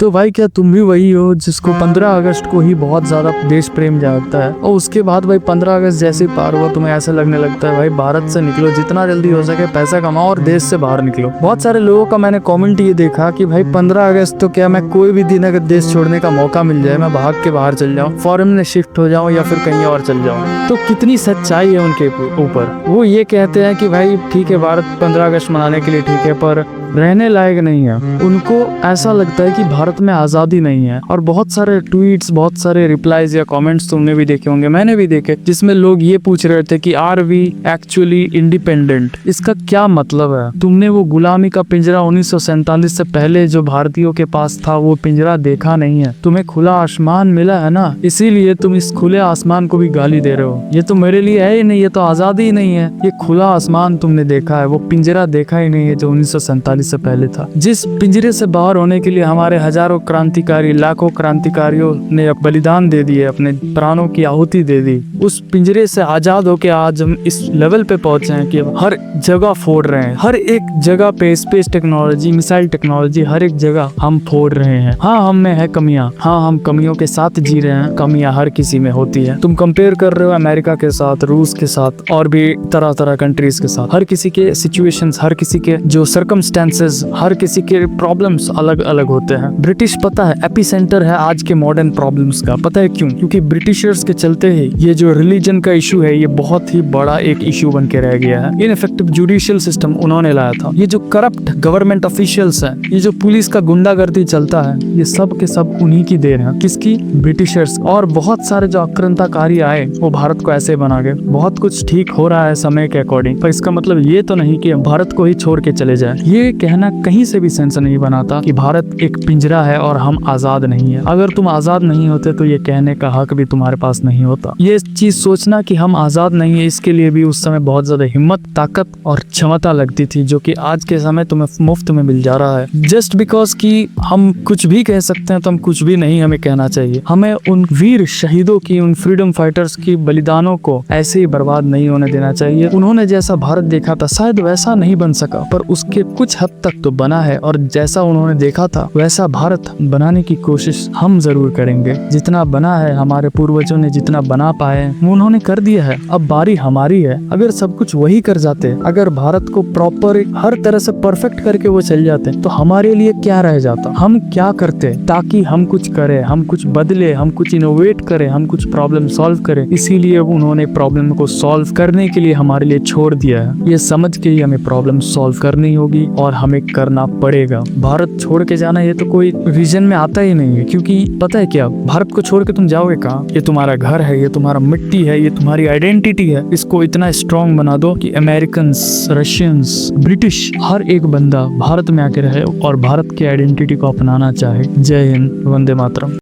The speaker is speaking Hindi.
तो भाई क्या तुम भी वही हो जिसको 15 अगस्त को ही बहुत ज्यादा देश प्रेम जागता है, और उसके बाद भाई 15 अगस्त जैसे ही पार हुआ तुम्हें ऐसा लगने लगता है भाई भारत से निकलो, जितना जल्दी हो सके पैसा कमाओ और देश से बाहर निकलो। बहुत सारे लोगों का मैंने कमेंट ये देखा कि भाई 15 अगस्त तो क्या, मैं कोई भी दिन अगर देश छोड़ने का मौका मिल जाए मैं भाग के बाहर चल जाऊँ, फॉरेन में शिफ्ट हो जाऊँ या फिर कहीं और चल जाऊँ। तो कितनी सच्चाई है उनके ऊपर। वो ये कहते हैं कि भाई ठीक है भारत 15 अगस्त मनाने के लिए ठीक है पर रहने लायक नहीं है। उनको ऐसा लगता है कि भारत में आजादी नहीं है। और बहुत सारे ट्वीट्स, बहुत सारे रिप्लाईज या कमेंट्स तुमने भी देखे होंगे, मैंने भी देखे, जिसमें लोग ये पूछ रहे थे कि आर वी एक्चुअली इंडिपेंडेंट। इसका क्या मतलब है? तुमने वो गुलामी का पिंजरा 1947 से पहले जो भारतीयों के पास था वो पिंजरा देखा नहीं है। तुम्हें खुला आसमान मिला है ना, इसीलिए तुम इस खुले आसमान को भी गाली दे रहे हो। ये तो मेरे लिए है ही नहीं, ये तो आजादी ही नहीं है। ये खुला आसमान तुमने देखा है, वो पिंजरा देखा ही नहीं है जो 1947 से पहले था। जिस पिंजरे से बाहर होने के लिए हमारे हजारों क्रांतिकारी, लाखों क्रांतिकारियों ने बलिदान दे दिए, अपने प्राणों की आहुति दे दी, उस पिंजरे से आजाद होके आज हम इस लेवल पे पहुंचे हैं कि हर जगह फोड़ रहे हैं। हर एक जगह पे स्पेस टेक्नोलॉजी, मिसाइल टेक्नोलॉजी, हर एक जगह हम फोड़ रहे हैं। हाँ, हम में है कमियां, हाँ हम कमियों के साथ जी रहे हैं। कमियां हर किसी में होती है। तुम कंपेयर कर रहे हो अमेरिका के साथ, रूस के साथ और भी तरह तरह कंट्रीज के साथ। हर किसी के सिचुएशंस, हर किसी के जो सर्कमस्टेंसेस, हर किसी के प्रॉब्लम्स अलग अलग होते हैं। ब्रिटिश पता है एपिसेंटर है आज के मॉडर्न प्रॉब्लम्स का। पता है क्यों? क्योंकि ब्रिटिशर्स के चलते ही ये जो रिलीजन का इशू है ये बहुत ही बड़ा एक इशू बन के रह गया है। इनफेक्टिव जुडिशियल सिस्टम उन्होंने लाया था। ये जो करप्ट गवर्नमेंट ऑफिशियल्स हैं, ये जो पुलिस का गुंडागर्दी चलता है, ये सब के सब उन्हीं की देन है। किसकी? ब्रिटिशर्स। और बहुत सारे जो आक्रांताकारी आए वो भारत को ऐसे बना गए। बहुत कुछ ठीक हो रहा है समय के अकॉर्डिंग, पर इसका मतलब ये तो नहीं कि भारत को ही छोड़ के चले जाए। ये कहना कहीं से भी सेंस नहीं बनाता कि भारत एक पिंजरा है और हम आजाद नहीं है। अगर तुम आजाद नहीं होते तो ये कहने का हक भी तुम्हारे पास नहीं होता। ये चीज सोचना कि हम आजाद नहीं है, इसके लिए भी उस समय बहुत ज्यादा हिम्मत, ताकत और क्षमता लगती थी, जो कि आज के समय तुम्हें मुफ्त में मिल जा रहा है। जस्ट बिकॉज कि हम कुछ भी कह सकते हैं तो हम कुछ भी नहीं हमें कहना चाहिए। हमें उन वीर शहीदों की, उन फ्रीडम फाइटर्स की बलिदानों को ऐसे ही बर्बाद नहीं होने देना चाहिए। उन्होंने जैसा भारत देखा था शायद वैसा नहीं बन सका, पर उसके कुछ हद तक तो बना है। और जैसा उन्होंने देखा था वैसा भारत बनाने की कोशिश हम जरूर करेंगे। जितना बना है, हमारे पूर्वजों ने जितना बना पाए वो उन्होंने कर दिया है। अब बारी हमारी है। अगर सब कुछ वही कर जाते, अगर भारत को प्रॉपर हर तरह से परफेक्ट करके वो चल जाते, तो हमारे लिए क्या रह जाता? हम क्या करते ताकि हम कुछ करें, हम कुछ बदले, हम कुछ इनोवेट करें, हम कुछ प्रॉब्लम सॉल्व करें। इसीलिए उन्होंने प्रॉब्लम को सॉल्व करने के लिए हमारे लिए छोड़ दिया है। ये समझ के ही हमें प्रॉब्लम सॉल्व करनी होगी और हमें करना पड़ेगा। भारत छोड़ के जाना ये तो कोई विजन में आता ही नहीं है, क्योंकि पता है क्या, भारत को छोड़ के तुम जाओगे कहाँ? ये तुम्हारा घर है, ये तुम्हारा मिट्टी है, ये तुम्हारी आइडेंटिटी है। इसको इतना स्ट्रॉन्ग बना दो कि अमेरिकन्स, रशियंस, ब्रिटिश, हर एक बंदा भारत में आके रहे और भारत की आइडेंटिटी को अपनाना चाहे। जय हिंद, वंदे मातरम।